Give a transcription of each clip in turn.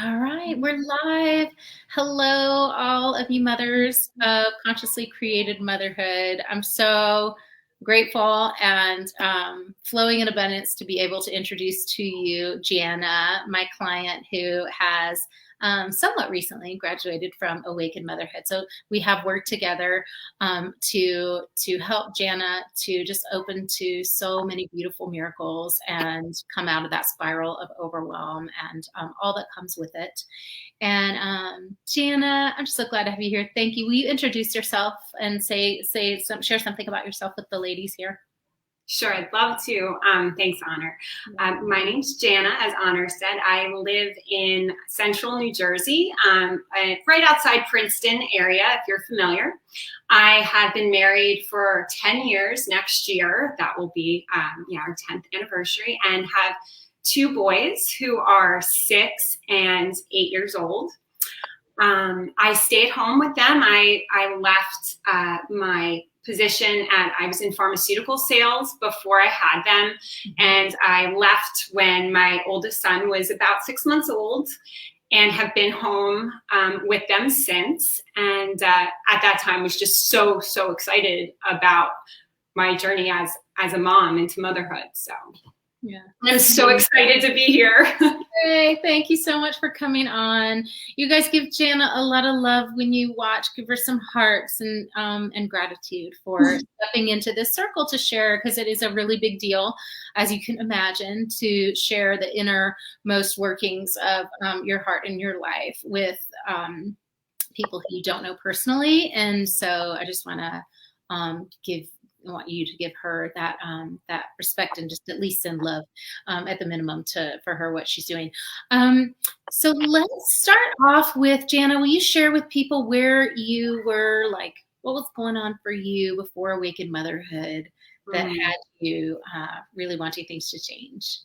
All right, we're live. Hello, all of you mothers of consciously created motherhood. I'm so grateful and flowing in abundance to be able to introduce to you Jana, my client who has somewhat recently graduated from Awakened Motherhood. So we have worked together to help Jana to just open to so many beautiful miracles and come out of that spiral of overwhelm and all that comes with it. And Jana, I'm just so glad to have you here. Thank you. Will you introduce yourself and share something about yourself with the ladies here? Sure, I'd love to. Thanks, Honor. My name's Jana, as Honor said. I live in central New Jersey, right outside Princeton area, if you're familiar. I have been married for 10 years next year. That will be our 10th anniversary, and have two boys who are 6 and 8 years old. I stayed home with them. I left my position I was in pharmaceutical sales before I had them. And I left when my oldest son was about 6 months old and have been home with them since. And at that time was just so excited about my journey as a mom into motherhood. So yeah, I'm so excited to be here. Hey, thank you so much for coming on. You guys give Jana a lot of love when you watch. Give her some hearts and gratitude for stepping into this circle to share, because it is a really big deal, as you can imagine, to share the innermost workings of your heart and your life with people who you don't know personally. And so I just want to I want you to give her that respect and just at least send love at the minimum for her, what she's doing. So let's start off with Jana. Will you share with people where you were, like what was going on for you before Awakened Motherhood that had you really wanting things to change?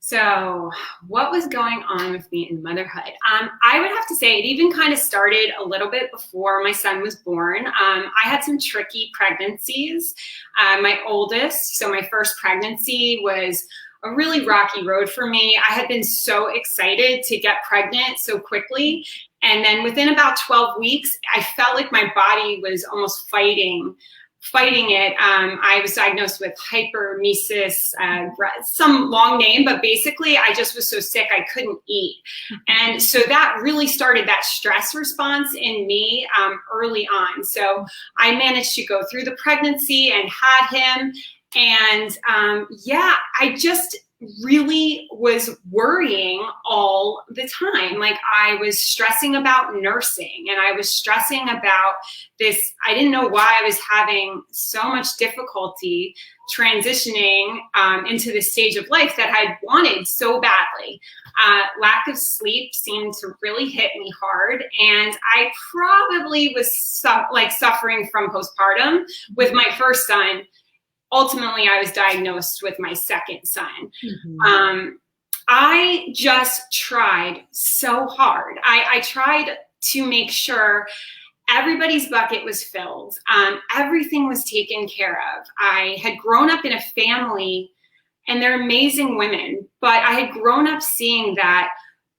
So what was going on with me in motherhood? I would have to say it even kind of started a little bit before my son was born. I had some tricky pregnancies. My oldest, so my first pregnancy was a really rocky road for me. I had been so excited to get pregnant so quickly. And then within about 12 weeks, I felt like my body was almost fighting it. I was diagnosed with hyperemesis, some long name, but basically I just was so sick I couldn't eat. And so that really started that stress response in me early on. So I managed to go through the pregnancy and had him. And I just really was worrying all the time. Like I was stressing about nursing, and I was stressing about this. I didn't know why I was having so much difficulty transitioning into this stage of life that I wanted so badly. Lack of sleep seemed to really hit me hard, and I probably was suffering from postpartum with my first son. Ultimately, I was diagnosed with my second son. I just tried so hard. I tried to make sure everybody's bucket was filled. Everything was taken care of. I had grown up in a family, and they're amazing women, but I had grown up seeing that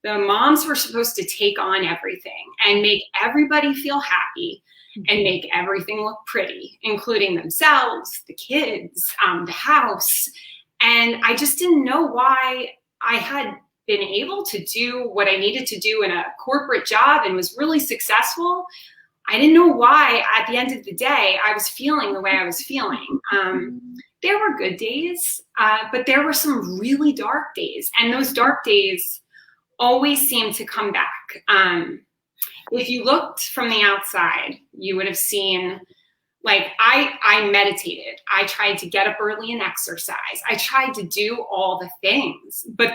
the moms were supposed to take on everything and make everybody feel happy and make everything look pretty, including themselves, the kids, the house. And I just didn't know why I had been able to do what I needed to do in a corporate job and was really successful. I didn't know why at the end of the day I was feeling the way I was feeling. There were good days, but there were some really dark days. And those dark days always seemed to come back. If you looked from the outside, you would have seen, like, I meditated. I tried to get up early and exercise. I tried to do all the things, but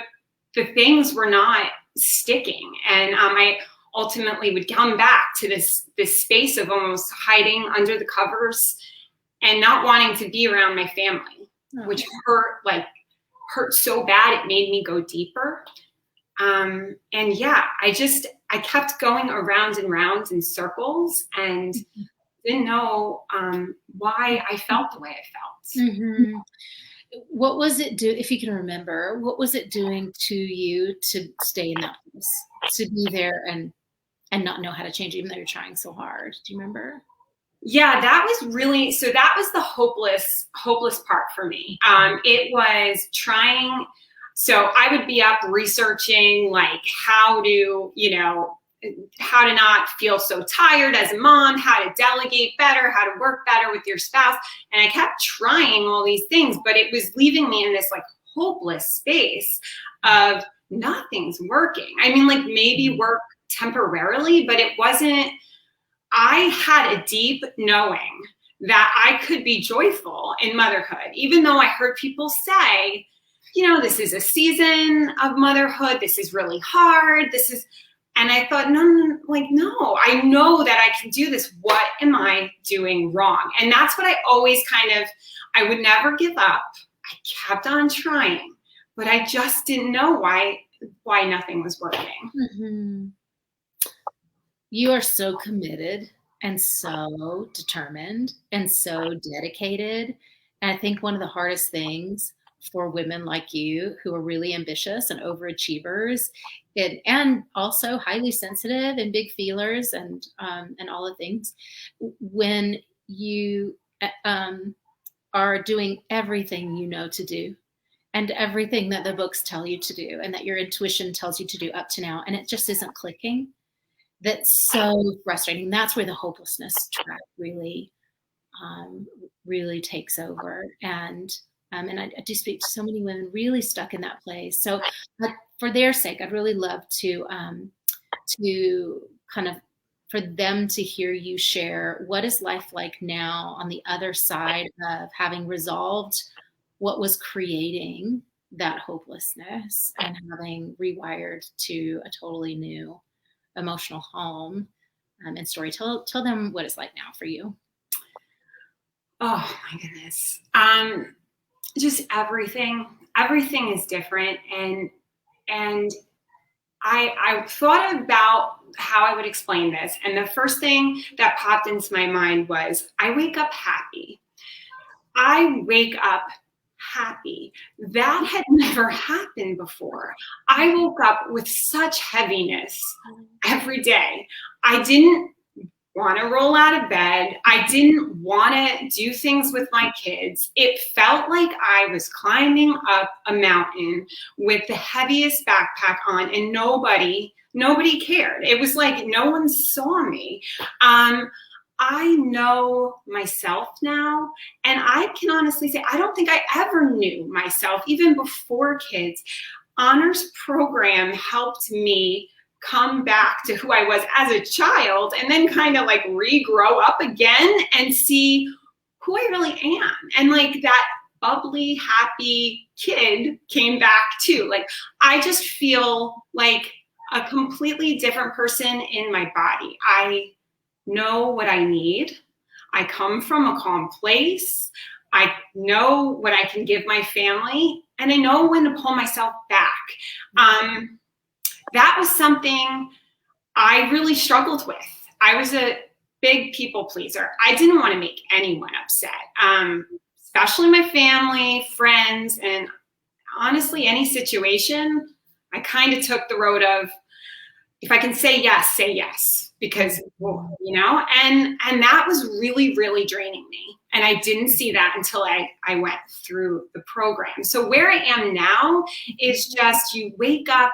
the things were not sticking. And I ultimately would come back to this space of almost hiding under the covers and not wanting to be around my family, which hurt so bad it made me go deeper. I kept going around and round in circles and didn't know why I felt the way I felt. What was it do, if you can remember, what was it doing to you to stay in that to be there and not know how to change, even though you're trying so hard. Do you remember? Yeah, that was the hopeless part for me. It was trying. So I would be up researching like how to not feel so tired as a mom, how to delegate better, how to work better with your spouse. And I kept trying all these things, but it was leaving me in this like hopeless space of nothing's working. I mean, like maybe work temporarily, but it wasn't. I had a deep knowing that I could be joyful in motherhood, even though I heard people say, this is a season of motherhood. This is really hard. And I thought, no, I know that I can do this. What am I doing wrong? And that's what I always I would never give up. I kept on trying, but I just didn't know why nothing was working. Mm-hmm. You are so committed and so determined and so dedicated. And I think one of the hardest things for women like you who are really ambitious and overachievers and also highly sensitive and big feelers and all the things, when you are doing everything you know to do and everything that the books tell you to do and that your intuition tells you to do up to now, and it just isn't clicking. That's so frustrating. That's where the hopelessness trap really takes over. And I do speak to so many women really stuck in that place. So for their sake, I'd really love to kind of for them to hear you share what is life like now on the other side of having resolved what was creating that hopelessness and having rewired to a totally new emotional home and story. Tell them what it's like now for you. Oh my goodness. Just everything is different. And I thought about how I would explain this. And the first thing that popped into my mind was I wake up happy. That had never happened before. I woke up with such heaviness every day. I didn't want to roll out of bed. I didn't want to do things with my kids. It felt like I was climbing up a mountain with the heaviest backpack on, and nobody cared. It was like no one saw me. I know myself now, and I can honestly say I don't think I ever knew myself, even before kids. Honors program helped me come back to who I was as a child and then kind of like regrow up again and see who I really am. And like that bubbly, happy kid came back too. Like I just feel like a completely different person in my body. I know what I need. I come from a calm place. I know what I can give my family, and I know when to pull myself back. That was something I really struggled with. I was a big people pleaser. I didn't want to make anyone upset, especially my family, friends, and honestly, any situation. I kind of took the road of, if I can say yes, because, and that was really, really draining me. And I didn't see that until I went through the program. So where I am now is just you wake up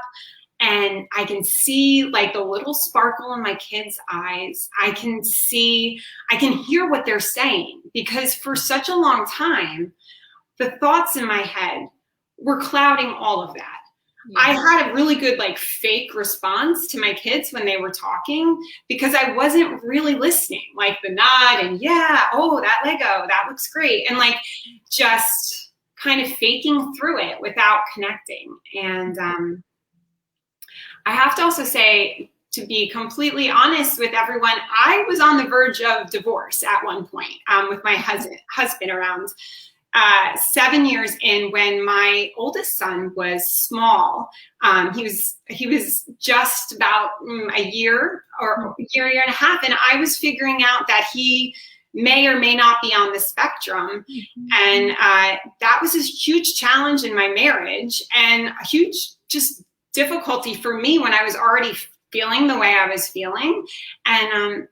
and I can see like the little sparkle in my kids' eyes. I can hear what they're saying, because for such a long time, the thoughts in my head were clouding all of that. Yeah. I had a really good like fake response to my kids when they were talking, because I wasn't really listening, like the nod and that Lego, that looks great. And like just kind of faking through it without connecting. And I have to also say, to be completely honest with everyone, I was on the verge of divorce at one point with my husband around 7 years in, when my oldest son was small. He was just about a year or a year and a half, and I was figuring out that he may or may not be on the spectrum. Mm-hmm. And that was a huge challenge in my marriage, and a huge just difficulty for me when I was already feeling the way I was feeling. And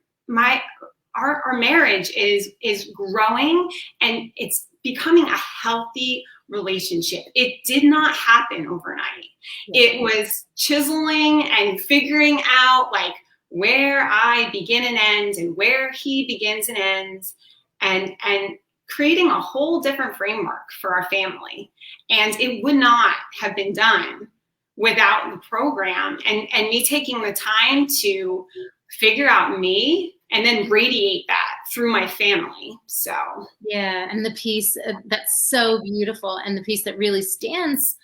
our marriage is growing, and it's becoming a healthy relationship. It did not happen overnight. It was chiseling and figuring out like where I begin and end and where he begins and ends, and creating a whole different framework for our family. And it would not have been done without the program and me taking the time to figure out me and then radiate that through my family. So yeah, and the piece that's so beautiful, and the piece that really stands,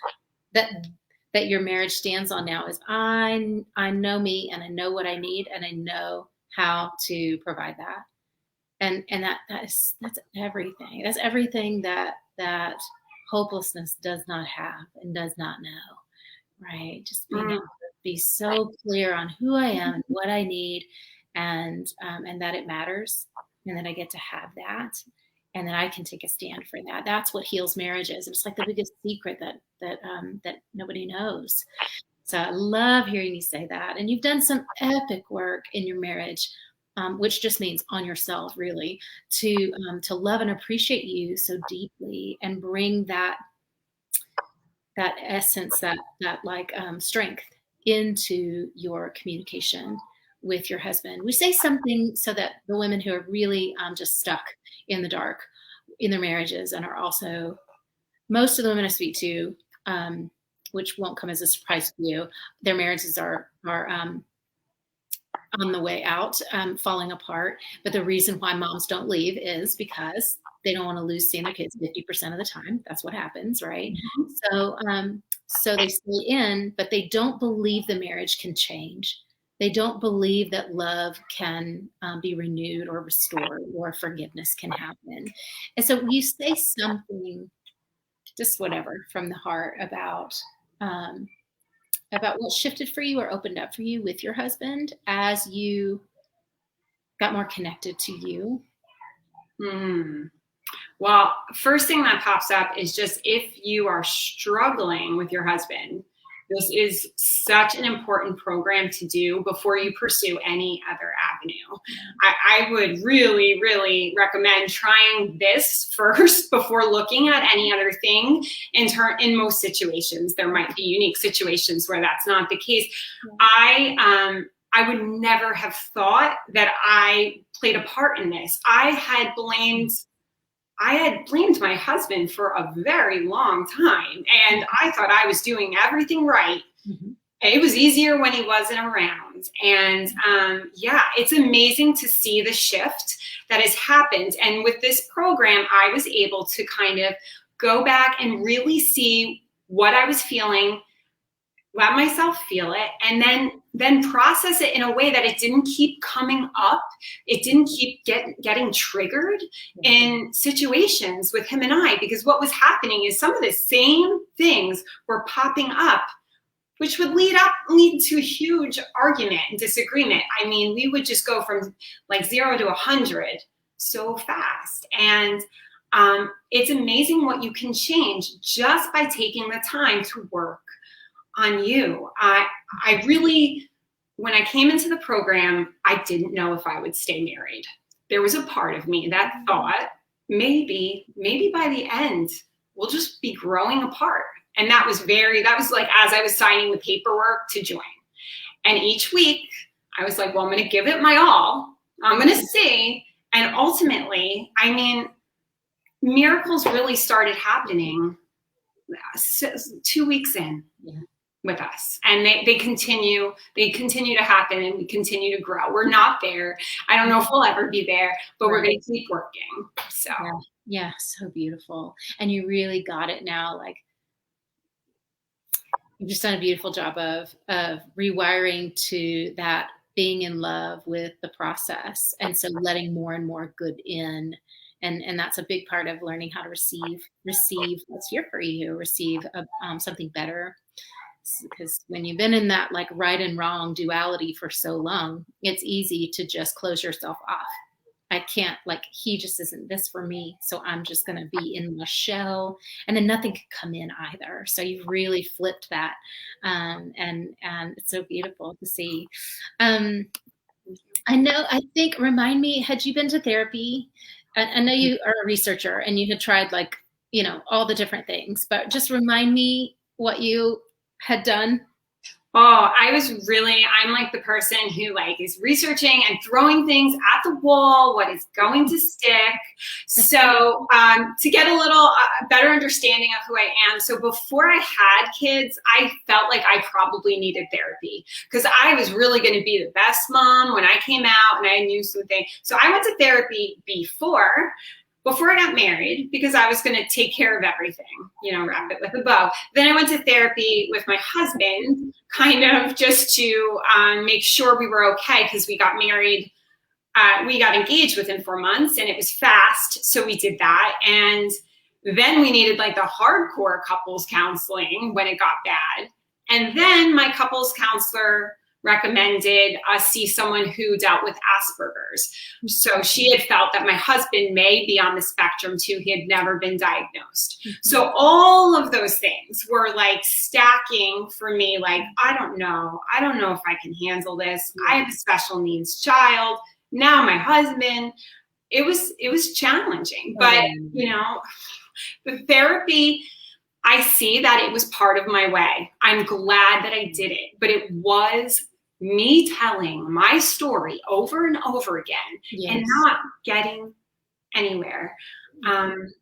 that your marriage stands on now, is I know me, and I know what I need, and I know how to provide that. And that's everything. That's everything that hopelessness does not have and does not know, right? Just being able to be so clear on who I am and what I need, and that it matters, and that I get to have that, and that I can take a stand for that. That's what heals marriages. It's like the biggest secret that nobody knows. So I love hearing you say that. And you've done some epic work in your marriage, which just means on yourself, really, to love and appreciate you so deeply, and bring that essence, that like strength into your communication with your husband. We say something so that the women who are really just stuck in the dark in their marriages, and are also, most of the women I speak to, which won't come as a surprise to you, their marriages are on the way out, falling apart. But the reason why moms don't leave is because they don't want to lose seeing their kids 50% of the time. That's what happens, right? Mm-hmm. So they stay in, but they don't believe the marriage can change. They don't believe that love can be renewed or restored, or forgiveness can happen. And so you say something, just whatever, from the heart about what shifted for you or opened up for you with your husband as you got more connected to you. Well, first thing that pops up is just, if you are struggling with your husband, this is such an important program to do before you pursue any other avenue. I would really, really recommend trying this first before looking at any other thing. In most situations, there might be unique situations where that's not the case. I would never have thought that I played a part in this. I had blamed my husband for a very long time, and I thought I was doing everything right. Mm-hmm. It was easier when he wasn't around. And it's amazing to see the shift that has happened. And with this program, I was able to kind of go back and really see what I was feeling, let myself feel it, and then process it in a way that it didn't keep coming up. It didn't keep getting triggered in situations with him and I, because what was happening is some of the same things were popping up, which would lead to a huge argument and disagreement. I mean, we would just go from like 0 to 100 so fast. And it's amazing what you can change just by taking the time to work on you. I really, when I came into the program, I didn't know if I would stay married. There was a part of me that thought maybe by the end, we'll just be growing apart. And that was like as I was signing the paperwork to join. And each week I was like, well, I'm going to give it my all. I'm going to see. And ultimately, I mean, miracles really started happening 2 weeks in. Yeah. With us, and they continue to happen, and we continue to grow. We're not there. I don't know if we'll ever be there, but we're going to keep working. So yeah, so beautiful. And you really got it now. Like, you've just done a beautiful job of rewiring to that, being in love with the process, and so letting more and more good in. And that's a big part of learning how to receive what's here for you, receive something better. Because when you've been in that like right and wrong duality for so long, it's easy to just close yourself off. I can't, like, he just isn't this for me. So I'm just going to be in my shell, and then nothing can come in either. So you've really flipped that. And it's so beautiful to see. Um, I think, remind me, had you been to therapy? I know you are a researcher and you had tried, like, all the different things, but just remind me what you had done. Oh, I'm like the person who like is researching and throwing things at the wall, what is going to stick. So to get a little better understanding of who I am. So before I had kids, I felt like I probably needed therapy because I was really going to be the best mom when I came out and I knew something. So I went to therapy before I got married because I was going to take care of everything, wrap it with a bow. Then I went to therapy with my husband, kind of just to make sure we were okay because we got married. We got engaged within 4 months and it was fast. So we did that. And then we needed like the hardcore couples counseling when it got bad. And then my couples counselor recommended us see someone who dealt with Asperger's. So she had felt that my husband may be on the spectrum too. He had never been diagnosed. Mm-hmm. So all of those things were like stacking for me. Like, I don't know if I can handle this. I have a special needs child. Now my husband, it was challenging, but the therapy, I see that it was part of my way. I'm glad that I did it, but it was me telling my story over and over again and not getting anywhere. I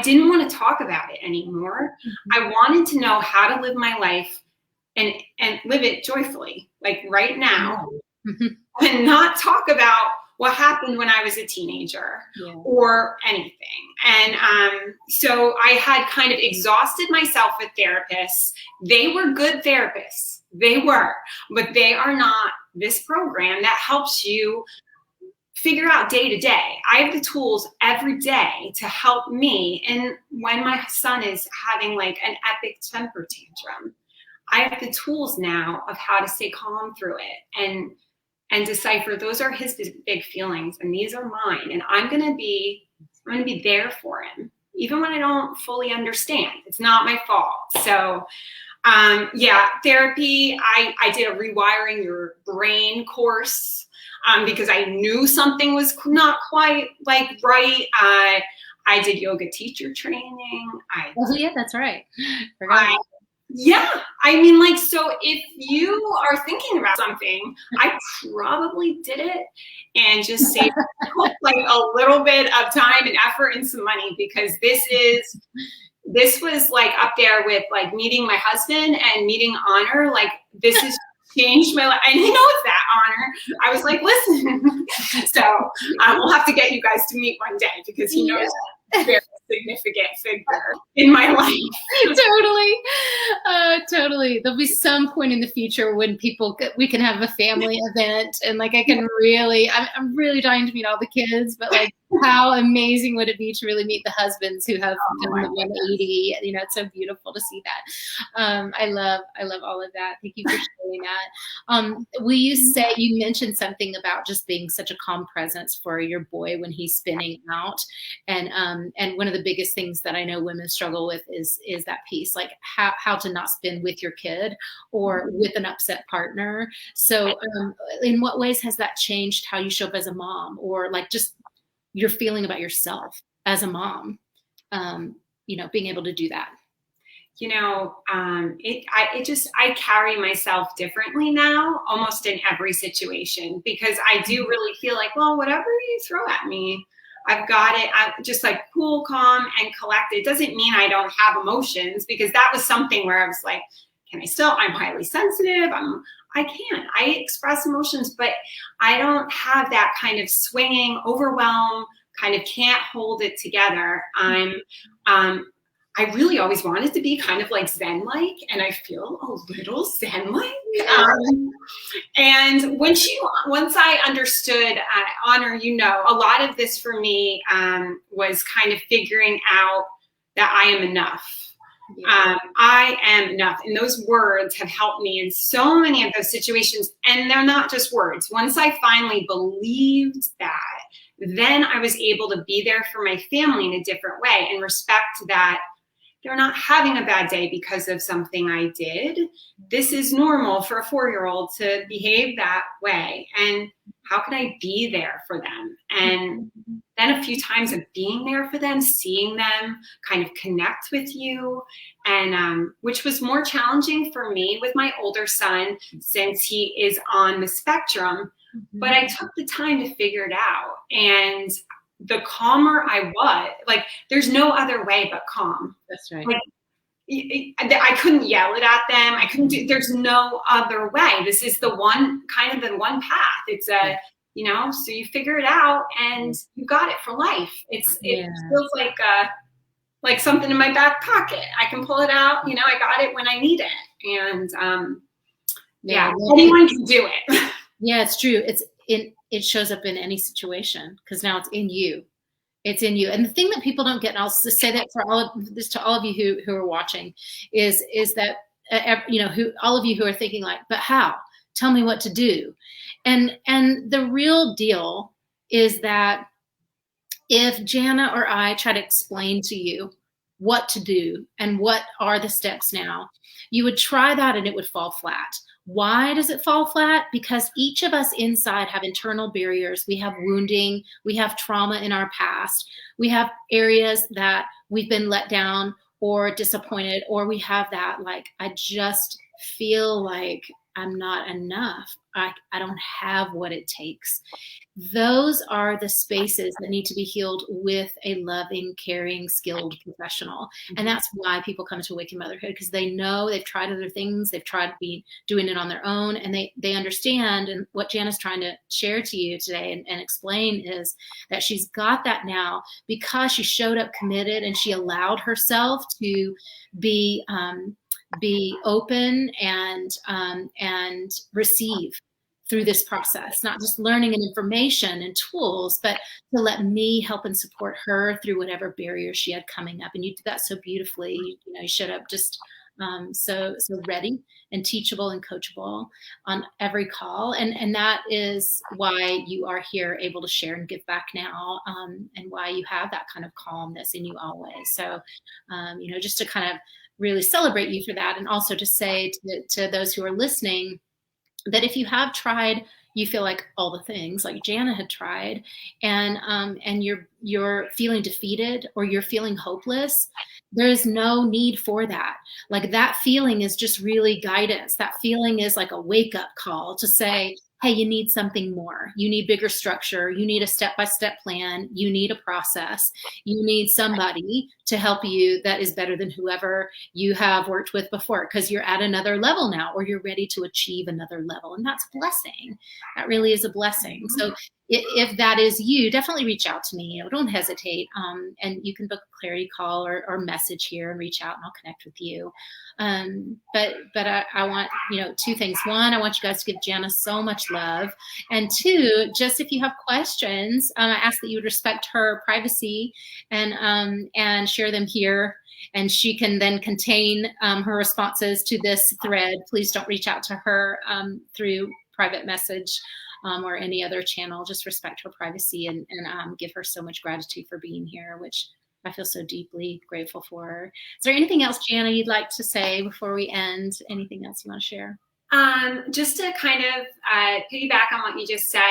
didn't want to talk about it anymore. Mm-hmm. I wanted to know how to live my life and live it joyfully, like right now, and not talk about what happened when I was a teenager or anything. And so I had kind of exhausted myself with therapists. They were good therapists. They were, but they are not this program that helps you figure out day to day. I have the tools every day to help me. And when my son is having like an epic temper tantrum, I have the tools now of how to stay calm through it and decipher those are his big feelings and these are mine. And I'm going to be there for him, even when I don't fully understand. It's not my fault. So therapy, I did a rewiring your brain course because I knew something was not quite like right. I did yoga teacher training. That's right. I mean, like, so if you are thinking about something, I probably did it and just saved like a little bit of time and effort and some money because this was like up there with like meeting my husband and meeting Honor. Like this has changed my life. And he knows that, Honor. I was like, listen. So we'll have to get you guys to meet one day because he knows very significant figure in my life. Totally. There'll be some point in the future when we can have a family event and like I'm really dying to meet all the kids, but like how amazing would it be to really meet the husbands who have done the 180? It's so beautiful to see that. I love all of that. Thank you for sharing that. You mentioned something about just being such a calm presence for your boy when he's spinning out, and one of the biggest things that I know women struggle with is that piece, like how to not spin with your kid or with an upset partner. So in what ways has that changed how you show up as a mom, or like just your feeling about yourself as a mom, being able to do that? I carry myself differently now, almost in every situation, because I do really feel like, well, whatever you throw at me, I've got it. I'm just like cool, calm, and collected. It doesn't mean I don't have emotions, because that was something where I was like, I'm highly sensitive. I express emotions, but I don't have that kind of swinging, overwhelm, kind of can't hold it together. I really always wanted to be kind of like Zen-like, and I feel a little Zen-like. And once I understood, Honor, a lot of this for me was kind of figuring out that I am enough. Yeah. I am enough. And those words have helped me in so many of those situations. And they're not just words. Once I finally believed that, then I was able to be there for my family in a different way and respect that they're not having a bad day because of something I did. This is normal for a 4-year-old to behave that way. And how can I be there for them? And then a few times of being there for them, seeing them kind of connect with you, and which was more challenging for me with my older son since he is on the spectrum. But I took the time to figure it out. And the calmer I was, like, there's no other way but calm. That's right. Like, I couldn't yell it at them. I couldn't do, there's no other way. This is the one path. It's so you figure it out and you got it for life. It feels like something in my back pocket. I can pull it out, I got it when I need it. And anyone can do it. Yeah, it's true. It shows up in any situation because now it's in you. It's in you. And the thing that people don't get, and I'll just say that for all of you who are watching, is that all of you who are thinking like, but how? Tell me what to do. And the real deal is that if Jana or I try to explain to you what to do and what are the steps now, you would try that and it would fall flat. Why does it fall flat? Because each of us inside have internal barriers. We have wounding. We have trauma in our past. We have areas that we've been let down or disappointed, or we have that, like, I just feel like I'm not enough. I don't have what it takes. Those are the spaces that need to be healed with a loving, caring, skilled professional. And that's why people come to Awakened Motherhood, because they know they've tried other things. They've tried doing it on their own, and they understand. And what Jana's trying to share to you today and explain is that she's got that now because she showed up committed and she allowed herself to be open and receive through this process, not just learning and information and tools, but to let me help and support her through whatever barriers she had coming up. And you did that so beautifully. You showed up just so ready and teachable and coachable on every call. And that is why you are here able to share and give back now, and why you have that kind of calmness in you always. So, just to kind of really celebrate you for that. And also to say to those who are listening, that if you have tried, you feel like all the things like Jana had tried, and you're feeling defeated or you're feeling hopeless, there is no need for that. Like, that feeling is just really guidance. That feeling is like a wake-up call to say, hey, you need something more. You need bigger structure. You need a step-by-step plan. You need a process. You need somebody to help you that is better than whoever you have worked with before, because you're at another level now, or you're ready to achieve another level. And that's a blessing. That really is a blessing. So if that is you, definitely reach out to me. Don't hesitate. And you can book a clarity call or message here and reach out, and I'll connect with you. But I want, two things. One, I want you guys to give Jana so much love. And two, just if you have questions, I ask that you would respect her privacy and share them here. And she can then contain her responses to this thread. Please don't reach out to her through private message or any other channel. Just respect her privacy and give her so much gratitude for being here, which I feel so deeply grateful for her. Is there anything else, Jana, you'd like to say before we end? Anything else you want to share? Just to kind of piggyback on what you just said,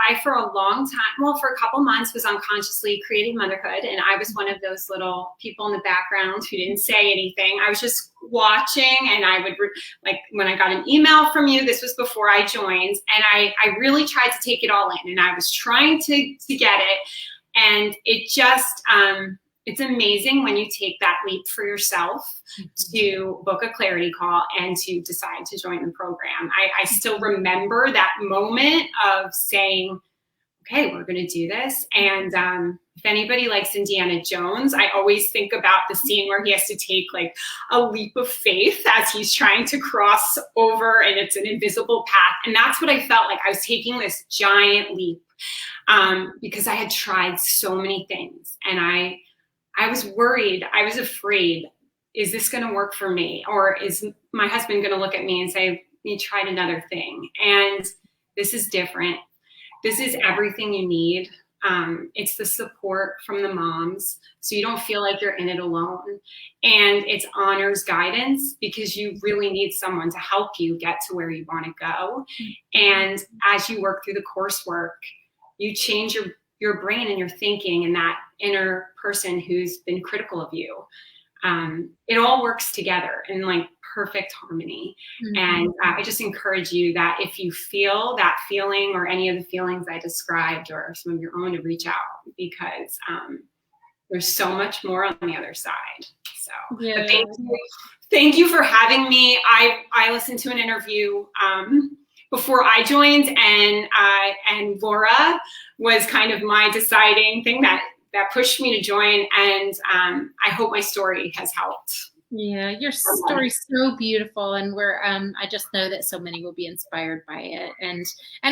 I for a long time, for a couple months, was unconsciously creating motherhood, and I was one of those little people in the background who didn't say anything. I was just watching, and I would, like, when I got an email from you, this was before I joined, and I really tried to take it all in, and I was trying to get it, and it just, it's amazing when you take that leap for yourself to book a clarity call and to decide to join the program. I still remember that moment of saying, okay, we're going to do this. And if anybody likes Indiana Jones, I always think about the scene where he has to take like a leap of faith as he's trying to cross over, and it's an invisible path. And that's what I felt like. I was taking this giant leap because I had tried so many things, and I was worried. I was afraid is this going to work for me? Or is my husband going to look at me and say, you tried another thing? And this is different. This is everything you need. It's the support from the moms, so you don't feel like you're in it alone. And it's honors guidance, because you really need someone to help you get to where you want to go. And as you work through the coursework, you change your brain and your thinking and that inner person who's been critical of you. It all works together in like perfect harmony. And I just encourage you that if you feel that feeling or any of the feelings I described or some of your own, to reach out, because there's so much more on the other side. So Yeah. but thank you for having me. I listened to an interview before I joined, and Laura was kind of my deciding thing that pushed me to join. And I hope my story has helped. Yeah, your story's so beautiful, and I just know that so many will be inspired by it, and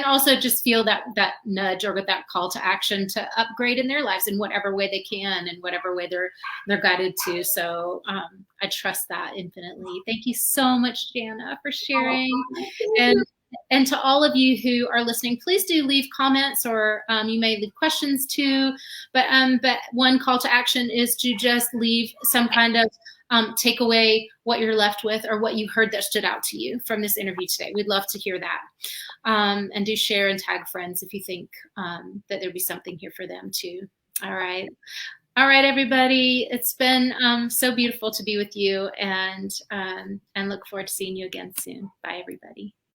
also just feel that nudge or that call to action to upgrade in their lives in whatever way they can, and whatever way they're guided to. So I trust that infinitely. Thank you so much, Jana, for sharing. And to all of you who are listening, please do leave comments, or you may leave questions too. But one call to action is to just leave some kind of take away what you're left with, or what you heard that stood out to you from this interview today. We'd love to hear that. And do share and tag friends if you think that there'd be something here for them too. All right, everybody. It's been so beautiful to be with you, and look forward to seeing you again soon. Bye, everybody.